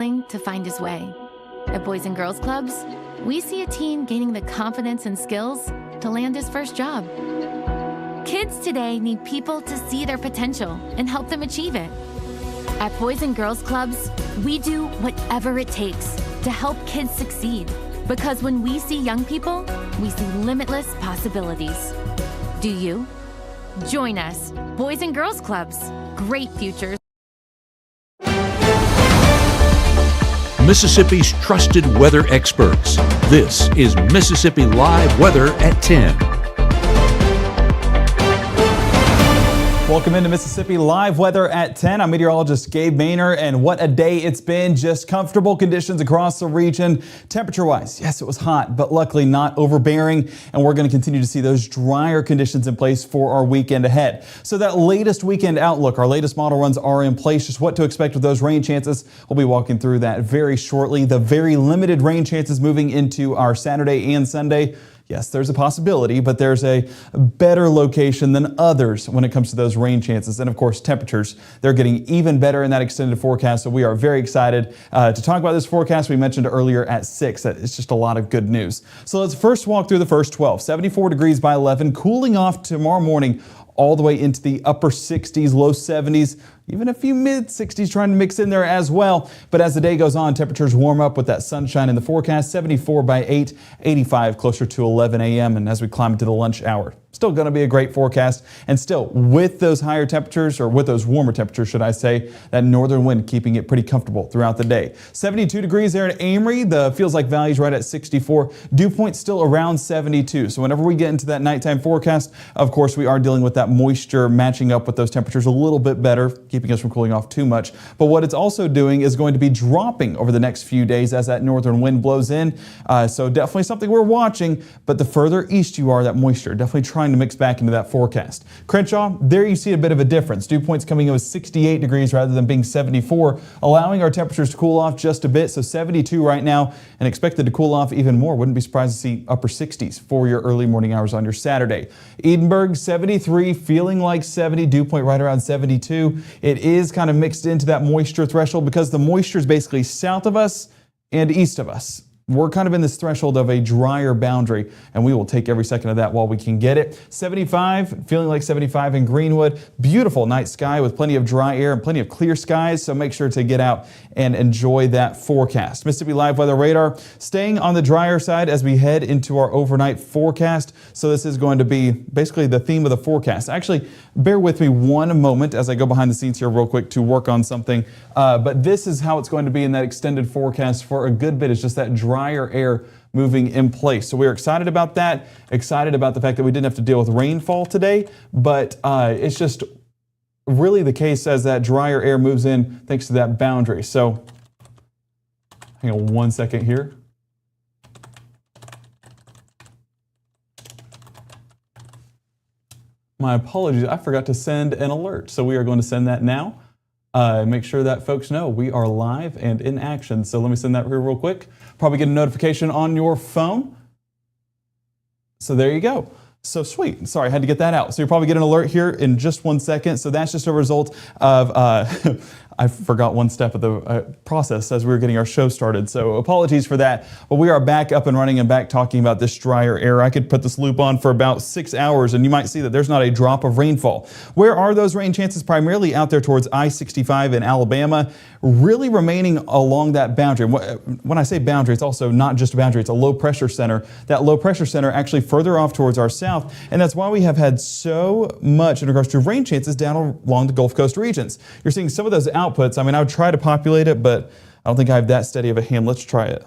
to find his way. At Boys and Girls Clubs, we see a teen gaining the confidence and skills to land his first job. Kids today need people to see their potential and help them achieve it. At Boys and Girls Clubs, we do whatever it takes to help kids succeed. Because when we see young people, we see limitless possibilities. Do you? Join us, Boys and Girls Clubs. Great futures. Mississippi's trusted weather experts. This is Mississippi Live Weather at 10. Welcome into Mississippi Live Weather at 10. I'm meteorologist Gabe Maynor, and what a day it's been. Just comfortable conditions across the region. Temperature-wise, yes, it was hot, but luckily not overbearing, and we're going to continue to see those drier conditions in place for our weekend ahead. So that latest weekend outlook, our latest model runs are in place. Just what to expect with those rain chances. We'll be walking through that very shortly. The very limited rain chances moving into our Saturday and Sunday. Yes, there's a possibility, but there's a better location than others when it comes to those rain chances. And of course, temperatures, they're getting even better in that extended forecast. So we are very excited to talk about this forecast we mentioned earlier at 6. It's just a lot of good news. So let's first walk through the first 12. 74 degrees by 11, cooling off tomorrow morning all the way into the upper 60s, low 70s. Even a few mid-60s trying to mix in there as well. But as the day goes on, temperatures warm up with that sunshine in the forecast. 74 by 8, 85 closer to 11 a.m. And as we climb into the lunch hour, still going to be a great forecast. And still, with those higher temperatures, or with those warmer temperatures, should I say, that northern wind keeping it pretty comfortable throughout the day. 72 degrees there at Amory. The feels like value's right at 64. Dew point still around 72. So whenever we get into that nighttime forecast, of course, we are dealing with that moisture matching up with those temperatures a little bit better, keeping us from cooling off too much. But what it's also doing is going to be dropping over the next few days as that northern wind blows in. So definitely something we're watching. But the further east you are, that moisture, definitely trying to mix back into that forecast. Crenshaw, there you see a bit of a difference. Dew points coming in with 68 degrees rather than being 74, allowing our temperatures to cool off just a bit. So 72 right now, and expected to cool off even more. Wouldn't be surprised to see upper 60s for your early morning hours on your Saturday. Edinburgh, 73, feeling like 70, dew point right around 72. It is kind of mixed into that moisture threshold because the moisture is basically south of us and east of us. We're kind of in this threshold of a drier boundary, and we will take every second of that while we can get it. 75, feeling like 75 in Greenwood. Beautiful night sky with plenty of dry air and plenty of clear skies, so make sure to get out and enjoy that forecast. Mississippi Live Weather Radar staying on the drier side as we head into our overnight forecast. So this is going to be basically the theme of the forecast. Actually, bear with me one moment as I go behind the scenes here real quick to work on something. But this is how it's going to be in that extended forecast for a good bit. It's just that drier air moving in place. So we're excited about that, excited about the fact that we didn't have to deal with rainfall today, but it's just really the case as that drier air moves in thanks to that boundary. So hang on one second here. My apologies, I forgot to send an alert. So we are going to send that now. Make sure that folks know we are live and in action. So let me send that here real quick. Probably get a notification on your phone. So there you go. So sweet. Sorry, I had to get that out. So you'll probably get an alert here in just 1 second. So that's just a result of, I forgot one step of the process as we were getting our show started. So apologies for that. But we are back up and running and back talking about this drier air. I could put this loop on for about 6 hours and you might see that there's not a drop of rainfall. Where are those rain chances? Primarily out there towards I-65 in Alabama, really remaining along that boundary. When I say boundary, it's also not just a boundary, it's a low pressure center. That low pressure center actually further off towards our south. And that's why we have had so much in regards to rain chances down along the Gulf Coast regions. You're seeing some of those outputs. I mean, I would try to populate it, but I don't think I have that steady of a hand. Let's try it.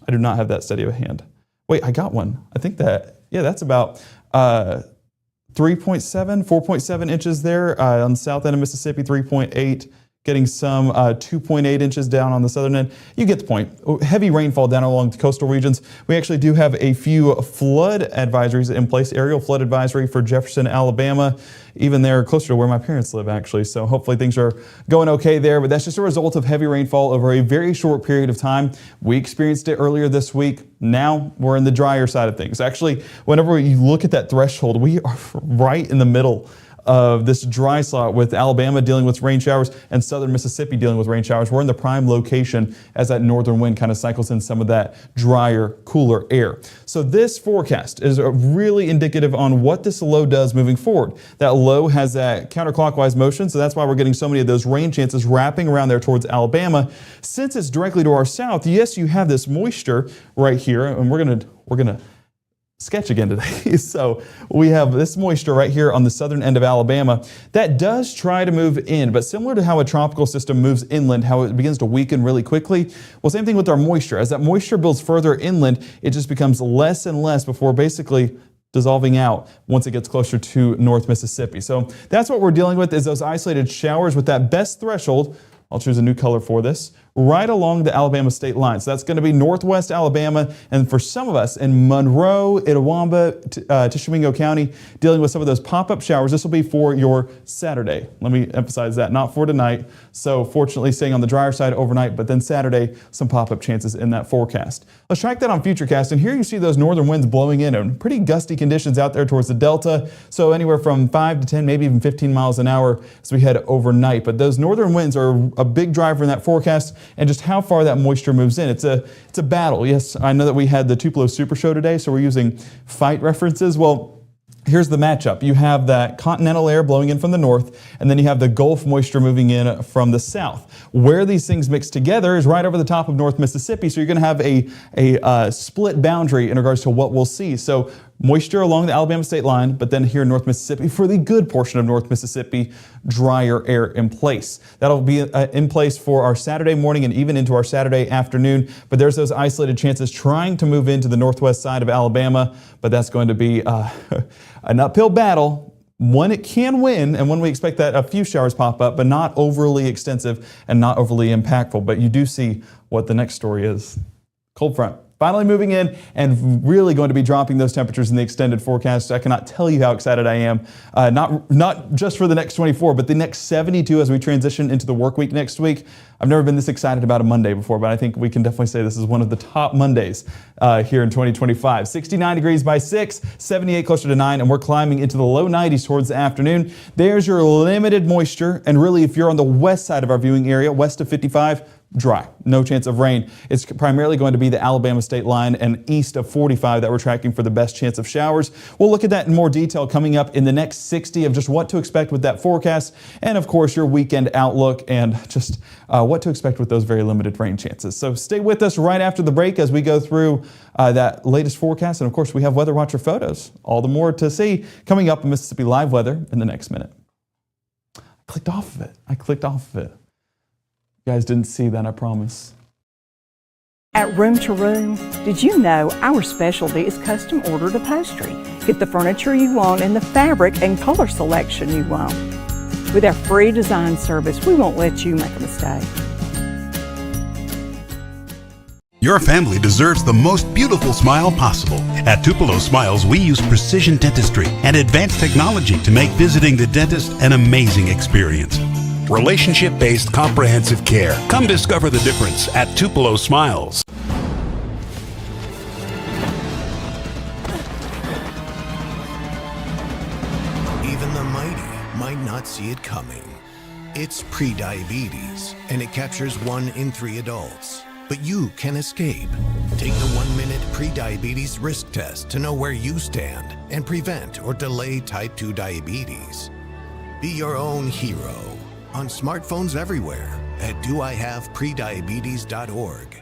I do not have that steady of a hand. Wait, I got one. I think that, yeah, that's about 4.7 inches there on the south end of Mississippi, 3.8. Getting some 2.8 inches down on the southern end. You get the point. Heavy rainfall down along the coastal regions. We actually do have a few flood advisories in place. Aerial flood advisory for Jefferson, Alabama, even there closer to where my parents live actually. So hopefully things are going okay there, but that's just a result of heavy rainfall over a very short period of time. We experienced it earlier this week. Now we're in the drier side of things. Actually, whenever you look at that threshold, we are right in the middle of this dry slot with Alabama dealing with rain showers and southern Mississippi dealing with rain showers. We're in the prime location as that northern wind kind of cycles in some of that drier, cooler air. So this forecast is really indicative on what this low does moving forward. That low has that counterclockwise motion, so that's why we're getting so many of those rain chances wrapping around there towards Alabama. Since it's directly to our south, yes, you have this moisture right here, and we're gonna sketch again today. So we have this moisture right here on the southern end of Alabama that does try to move in, but similar to how a tropical system moves inland, how it begins to weaken really quickly. Well, same thing with our moisture. As that moisture builds further inland, it just becomes less and less before basically dissolving out once it gets closer to North Mississippi. So that's what we're dealing with, is those isolated showers with that best threshold. I'll choose a new color for this, right along the Alabama state line. So that's going to be northwest Alabama, and for some of us in Monroe, Itawamba, Tishomingo County, dealing with some of those pop-up showers. This will be for your Saturday. Let me emphasize that, not for tonight. So fortunately staying on the drier side overnight, but then Saturday, some pop-up chances in that forecast. Let's track that on Futurecast, and here you see those northern winds blowing in and pretty gusty conditions out there towards the Delta. So anywhere from 5 to 10, maybe even 15 miles an hour as we head overnight. But those northern winds are a big driver in that forecast, and just how far that moisture moves in. It's a battle. Yes, I know that we had the Tupelo Super Show today, so we're using fight references. Well, here's the matchup. You have that continental air blowing in from the north, and then you have the Gulf moisture moving in from the south. Where these things mix together is right over the top of North Mississippi, so you're going to have a split boundary in regards to what we'll see. So moisture along the Alabama state line, but then here in North Mississippi, for the good portion of North Mississippi, drier air in place. That'll be in place for our Saturday morning and even into our Saturday afternoon, but there's those isolated chances trying to move into the northwest side of Alabama, but that's going to be an uphill battle. One it can win, and when we expect that a few showers pop up, but not overly extensive and not overly impactful. But you do see what the next story is. Cold front finally moving in and really going to be dropping those temperatures in the extended forecast. I cannot tell you how excited I am, not just for the next 24, but the next 72 as we transition into the work week next week. I've never been this excited about a Monday before, but I think we can definitely say this is one of the top Mondays here in 2025. 69 degrees by 6, 78 closer to 9, and we're climbing into the low 90s towards the afternoon. There's your limited moisture, and really if you're on the west side of our viewing area, west of 55, dry, no chance of rain. It's primarily going to be the Alabama state line and east of 45 that we're tracking for the best chance of showers. We'll look at that in more detail coming up in the next 60 of just what to expect with that forecast, and of course your weekend outlook and just what to expect with those very limited rain chances. So stay with us right after the break as we go through that latest forecast, and of course we have Weather Watcher photos. All the more to see coming up in Mississippi Live Weather in the next minute. I clicked off of it. You guys didn't see that, I promise. At Room to Room, did you know our specialty is custom ordered upholstery? Get the furniture you want and the fabric and color selection you want. With our free design service, we won't let you make a mistake. Your family deserves the most beautiful smile possible. At Tupelo Smiles, we use precision dentistry and advanced technology to make visiting the dentist an amazing experience. Relationship-based comprehensive care. Come discover the difference at Tupelo Smiles. Even the mighty might not see it coming. It's prediabetes, and it captures 1 in 3 adults. But you can escape. Take the 1-minute prediabetes risk test to know where you stand and prevent or delay type 2 diabetes. Be your own hero. On smartphones everywhere at doihaveprediabetes.org.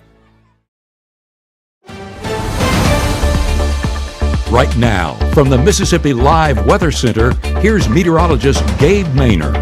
Right now, from the Mississippi Live Weather Center, here's meteorologist Gabe Maynor.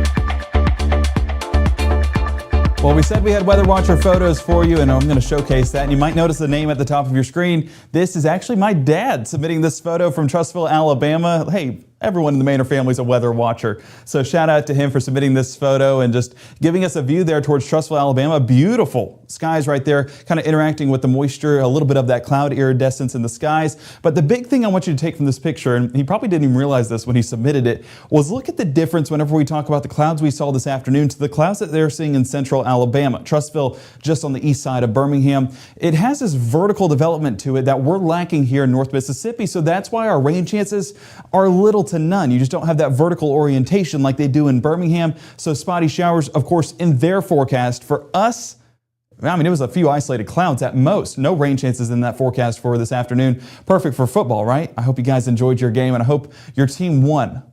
Well, we said we had Weather Watcher photos for you, and I'm going to showcase that. And you might notice the name at the top of your screen. This is actually my dad submitting this photo from Trussville, Alabama. Hey, everyone in the Maynor family is a weather watcher. So shout out to him for submitting this photo and just giving us a view there towards Trussville, Alabama. Beautiful skies right there, kind of interacting with the moisture, a little bit of that cloud iridescence in the skies. But the big thing I want you to take from this picture, and he probably didn't even realize this when he submitted it, was look at the difference whenever we talk about the clouds we saw this afternoon to the clouds that they're seeing in central Alabama. Trussville, just on the east side of Birmingham. It has this vertical development to it that we're lacking here in North Mississippi. So that's why our rain chances are little to to none. You just don't have that vertical orientation like they do in Birmingham. So spotty showers, of course, in their forecast. For us, I mean, it was a few isolated clouds at most. No rain chances in that forecast for this afternoon. Perfect for football, right? I hope you guys enjoyed your game, and I hope your team won.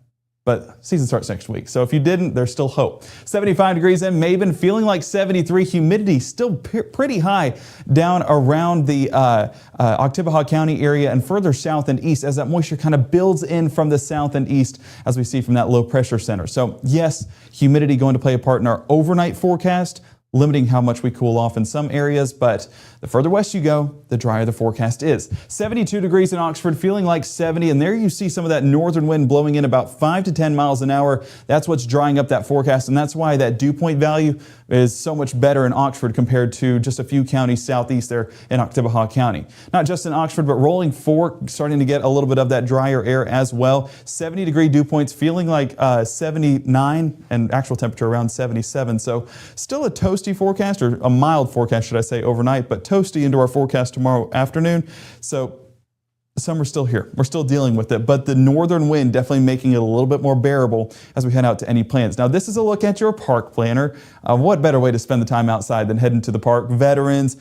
But season starts next week, so if you didn't, there's still hope. 75 degrees in Maven, feeling like 73. Humidity still pretty high down around the Oktibbeha County area and further south and east as that moisture kind of builds in from the south and east as we see from that low pressure center. So yes, humidity going to play a part in our overnight forecast, limiting how much we cool off in some areas, but the further west you go, the drier the forecast is. 72 degrees in Oxford, feeling like 70, and there you see some of that northern wind blowing in about 5 to 10 miles an hour. That's what's drying up that forecast, and that's why that dew point value is so much better in Oxford compared to just a few counties southeast there in Oktibbeha County. Not just in Oxford, but Rolling Fork starting to get a little bit of that drier air as well. 70 degree dew points, feeling like 79, and actual temperature around 77. So still a toasty forecast, or a mild forecast, should I say, overnight, but toasty into our forecast tomorrow afternoon. So summer's still here. We're still dealing with it, but the northern wind definitely making it a little bit more bearable as we head out to any plans. Now, this is a look at your park planner. What better way to spend the time outside than heading to the park? Veterans,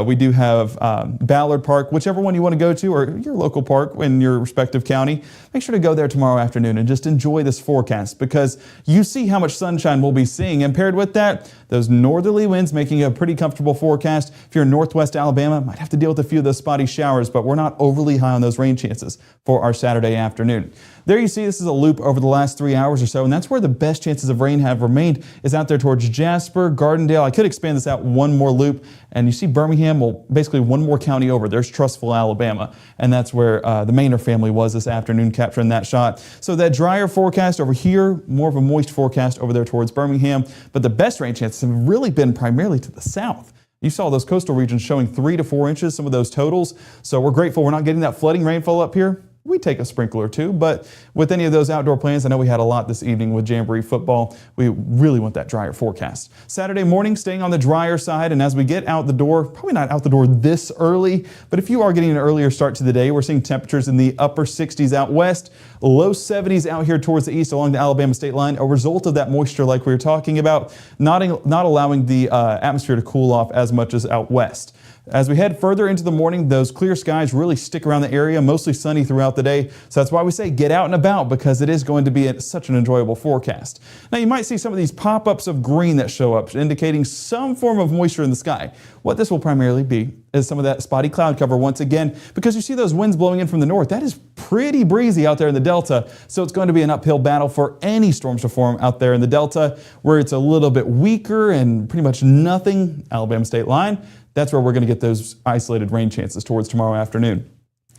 we do have Ballard Park, whichever one you want to go to, or your local park in your respective county. Make sure to go there tomorrow afternoon and just enjoy this forecast, because you see how much sunshine we'll be seeing, and paired with that, those northerly winds making a pretty comfortable forecast. If you're in northwest Alabama, might have to deal with a few of those spotty showers, but we're not overly high on those rain chances for our Saturday afternoon. There you see this is a loop over the last 3 hours or so, and that's where the best chances of rain have remained, is out there towards Jasper, Gardendale. I could expand this out one more loop, and you see Birmingham, well, basically one more county over. There's Trussville, Alabama, and that's where the Maynor family was this afternoon capturing that shot. So that drier forecast over here, more of a moist forecast over there towards Birmingham, but the best rain chances have really been primarily to the south. You saw those coastal regions showing 3 to 4 inches, some of those totals. So we're grateful we're not getting that flooding rainfall up here. We take a sprinkler or two, but with any of those outdoor plans, I know we had a lot this evening with Jamboree football. We really want that drier forecast. Saturday morning, staying on the drier side, and as we get out the door, probably not out the door this early, but if you are getting an earlier start to the day, we're seeing temperatures in the upper 60s out west, low 70s out here towards the east along the Alabama state line, a result of that moisture like we were talking about, not allowing the atmosphere to cool off as much as out west. As we head further into the morning, those clear skies really stick around the area, mostly sunny throughout the day. So that's why we say get out and about, because it is going to be such an enjoyable forecast. Now you might see some of these pop-ups of green that show up, indicating some form of moisture in the sky. What this will primarily be is some of that spotty cloud cover once again, because you see those winds blowing in from the north. That is pretty breezy out there in the Delta. So it's going to be an uphill battle for any storms to form out there in the Delta, where it's a little bit weaker and pretty much nothing, Alabama state line. That's where we're going to get those isolated rain chances towards tomorrow afternoon.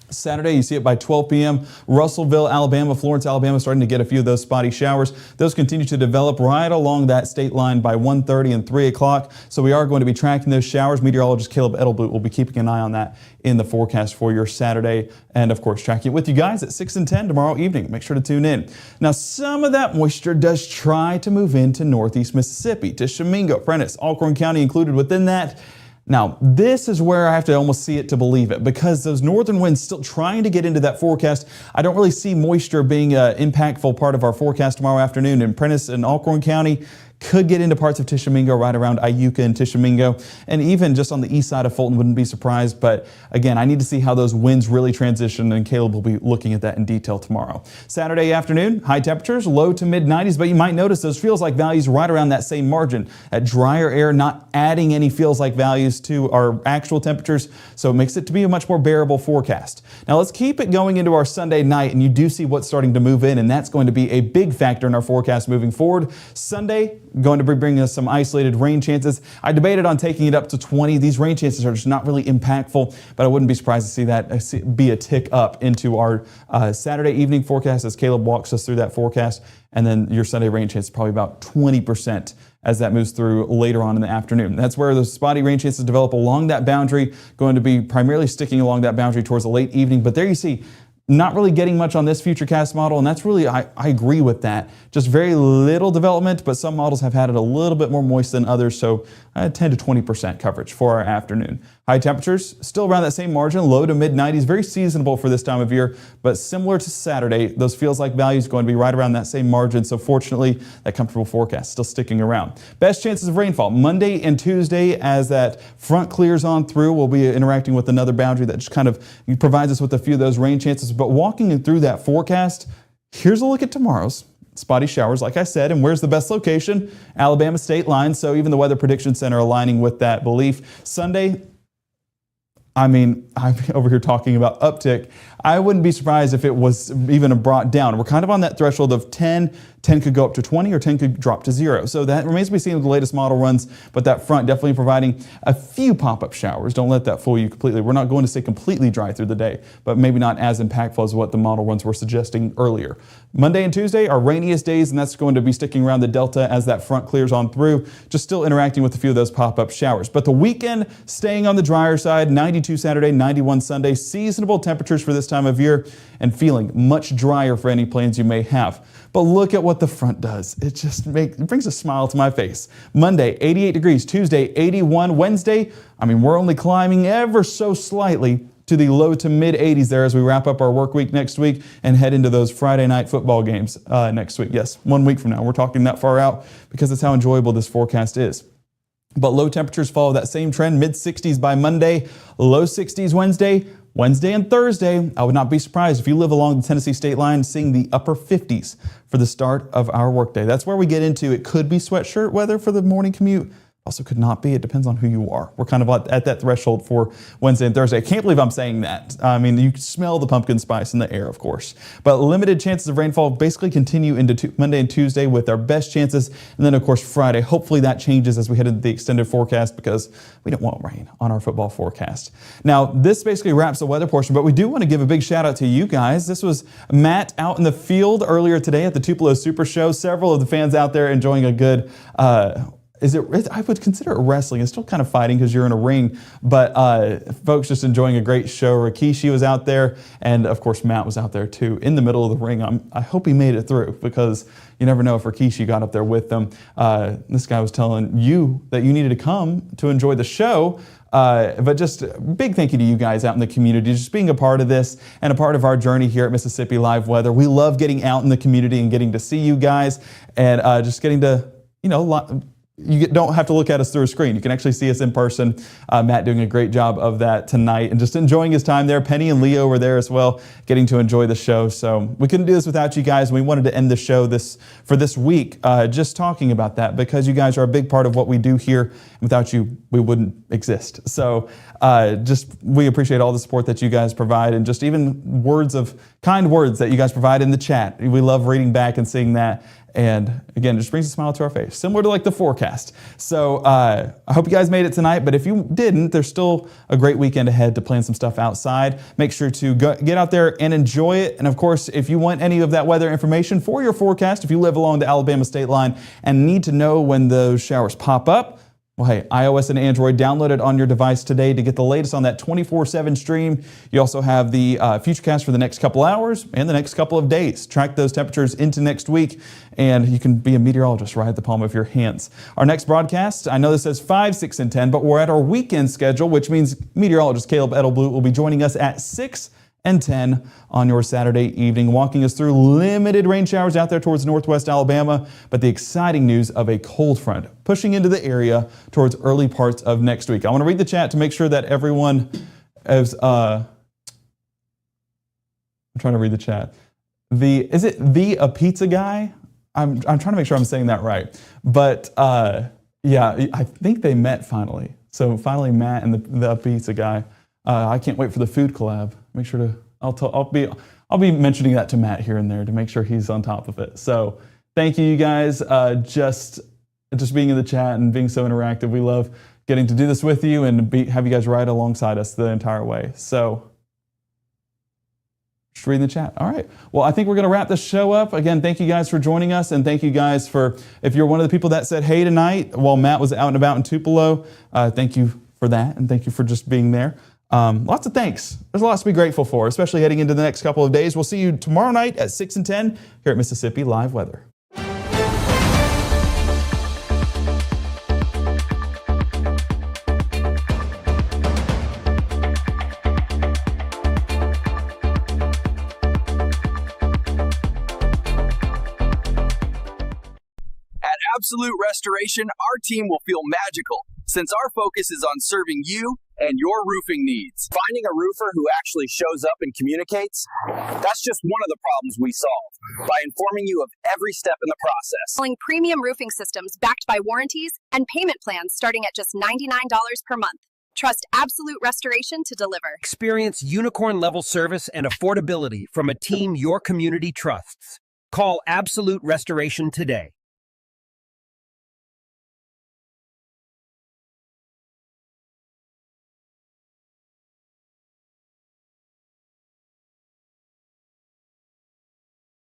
Saturday, you see it by 12 p.m. Russellville, Alabama, Florence, Alabama, starting to get a few of those spotty showers. Those continue to develop right along that state line by 1:30 and 3 o'clock. So we are going to be tracking those showers. Meteorologist Caleb Edelblut will be keeping an eye on that in the forecast for your Saturday, and of course tracking it with you guys at 6 and 10 tomorrow evening. Make sure to tune in. Now, some of that moisture does try to move into northeast Mississippi, Tishomingo, Prentiss, Alcorn County included within that. Now, this is where I have to almost see it to believe it, because those northern winds still trying to get into that forecast. I don't really see moisture being an impactful part of our forecast tomorrow afternoon in Prentiss and Alcorn County. Could get into parts of Tishomingo, right around Iuka and Tishomingo, and even just on the east side of Fulton, wouldn't be surprised. But again, I need to see how those winds really transition, and Caleb will be looking at that in detail tomorrow. Saturday afternoon, high temperatures, low to mid 90s, but you might notice those feels like values right around that same margin. That drier air not adding any feels like values to our actual temperatures, so it makes it to be a much more bearable forecast. Now let's keep it going into our Sunday night, and you do see what's starting to move in, and that's going to be a big factor in our forecast moving forward. Sunday, going to be bringing us some isolated rain chances. I debated on taking it up to 20. These rain chances are just not really impactful, but I wouldn't be surprised to see that be a tick up into our Saturday evening forecast as Caleb walks us through that forecast. And then your Sunday rain chance is probably about 20% as that moves through later on in the afternoon. That's where those spotty rain chances develop along that boundary, going to be primarily sticking along that boundary towards the late evening. But there you see, Not really getting much on this Futurecast model, and that's really, I agree with that. Just very little development, but some models have had it a little bit more moist than others, so 10 to 20% coverage for our afternoon. High temperatures, still around that same margin, low to mid 90s, very seasonable for this time of year, but similar to Saturday, those feels like values going to be right around that same margin, so fortunately, that comfortable forecast still sticking around. Best chances of rainfall, Monday and Tuesday, as that front clears on through, we'll be interacting with another boundary that just kind of provides us with a few of those rain chances. But walking through that forecast, here's a look at tomorrow's. Spotty showers, like I said, and where's the best location? Alabama state line, so even the Weather Prediction Center aligning with that belief. Sunday, I mean, I'm over here talking about uptick. I wouldn't be surprised if it was even brought down. We're kind of on that threshold of 10. 10 could go up to 20 or 10 could drop to 0. So that remains to be seen with the latest model runs, but that front definitely providing a few pop-up showers. Don't let that fool you completely. We're not going to stay completely dry through the day, but maybe not as impactful as what the model runs were suggesting earlier. Monday and Tuesday are rainiest days, and that's going to be sticking around the delta as that front clears on through, just still interacting with a few of those pop-up showers. But the weekend staying on the drier side, 92 Saturday, 91 Sunday, seasonable temperatures for this time of year, and feeling much drier for any plans you may have. But look at what the front does. It just brings a smile to my face. Monday, 88 degrees. Tuesday, 81. Wednesday, I mean, we're only climbing ever so slightly to the low to mid 80s there as we wrap up our work week next week and head into those Friday night football games next week. Yes, 1 week from now. We're talking that far out because that's how enjoyable this forecast is. But low temperatures follow that same trend, mid 60s by Monday, low 60s Wednesday and Thursday. I would not be surprised if you live along the Tennessee state line seeing the upper 50s for the start of our workday. That's where we get into it could be sweatshirt weather for the morning commute. Also could not be. It depends on who you are. We're kind of at that threshold for Wednesday and Thursday. I can't believe I'm saying that. I mean, you can smell the pumpkin spice in the air, of course. But limited chances of rainfall basically continue into Monday and Tuesday with our best chances. And then, of course, Friday. Hopefully that changes as we head into the extended forecast because we don't want rain on our football forecast. Now, this basically wraps the weather portion, but we do want to give a big shout out to you guys. This was Matt out in the field earlier today at the Tupelo Super Show. Several of the fans out there enjoying a good I would consider it wrestling. It's still kind of fighting because you're in a ring, but folks just enjoying a great show. Rikishi was out there, and of course Matt was out there too in the middle of the ring. I hope he made it through because you never know if Rikishi got up there with them. This guy was telling you that you needed to come to enjoy the show. But just a big thank you to you guys out in the community, just being a part of this and a part of our journey here at Mississippi Live Weather. We love getting out in the community and getting to see you guys and just getting to, you don't have to look at us through a screen. You can actually see us in person. Matt doing a great job of that tonight and just enjoying his time there. Penny and Leo were there as well, getting to enjoy the show. So we couldn't do this without you guys. We wanted to end the show for this week just talking about that because you guys are a big part of what we do here. Without you, we wouldn't exist. So we appreciate all the support that you guys provide and just even kind words that you guys provide in the chat. We love reading back and seeing that. And again, it just brings a smile to our face, similar to like the forecast. So I hope you guys made it tonight, but if you didn't, there's still a great weekend ahead to plan some stuff outside. Make sure to get out there and enjoy it. And of course, if you want any of that weather information for your forecast, if you live along the Alabama state line and need to know when those showers pop up, well, hey, iOS and Android, download it on your device today to get the latest on that 24/7 stream. You also have the Futurecast for the next couple hours and the next couple of days. Track those temperatures into next week, and you can be a meteorologist right at the palm of your hands. Our next broadcast, I know this says 5, 6, and 10, but we're at our weekend schedule, which means meteorologist Caleb Edelblut will be joining us at 6 and 10 on your Saturday evening, walking us through limited rain showers out there towards northwest Alabama, but the exciting news of a cold front pushing into the area towards early parts of next week. I want to read the chat to make sure that everyone is, I'm trying to read the chat. Is it a pizza guy? I'm trying to make sure I'm saying that right. But yeah, I think they met finally. So finally Matt and the pizza guy. I can't wait for the food collab. Make sure to, I'll be mentioning that to Matt here and there to make sure he's on top of it. So thank you guys, just being in the chat and being so interactive. We love getting to do this with you and have you guys right alongside us the entire way. So just read the chat. All right. Well, I think we're going to wrap this show up. Again, thank you guys for joining us, and thank you guys for, if you're one of the people that said hey tonight while Matt was out and about in Tupelo, thank you for that, and thank you for just being there. Lots of thanks. There's lots to be grateful for, especially heading into the next couple of days. We'll see you tomorrow night at 6 and 10 here at Mississippi Live Weather. At Absolute Restoration, our team will feel magical since our focus is on serving you and your roofing needs. Finding a roofer who actually shows up and communicates, that's just one of the problems we solve by informing you of every step in the process. Selling premium roofing systems backed by warranties and payment plans starting at just $99 per month. Trust Absolute Restoration to deliver. Experience unicorn-level service and affordability from a team your community trusts. Call Absolute Restoration today.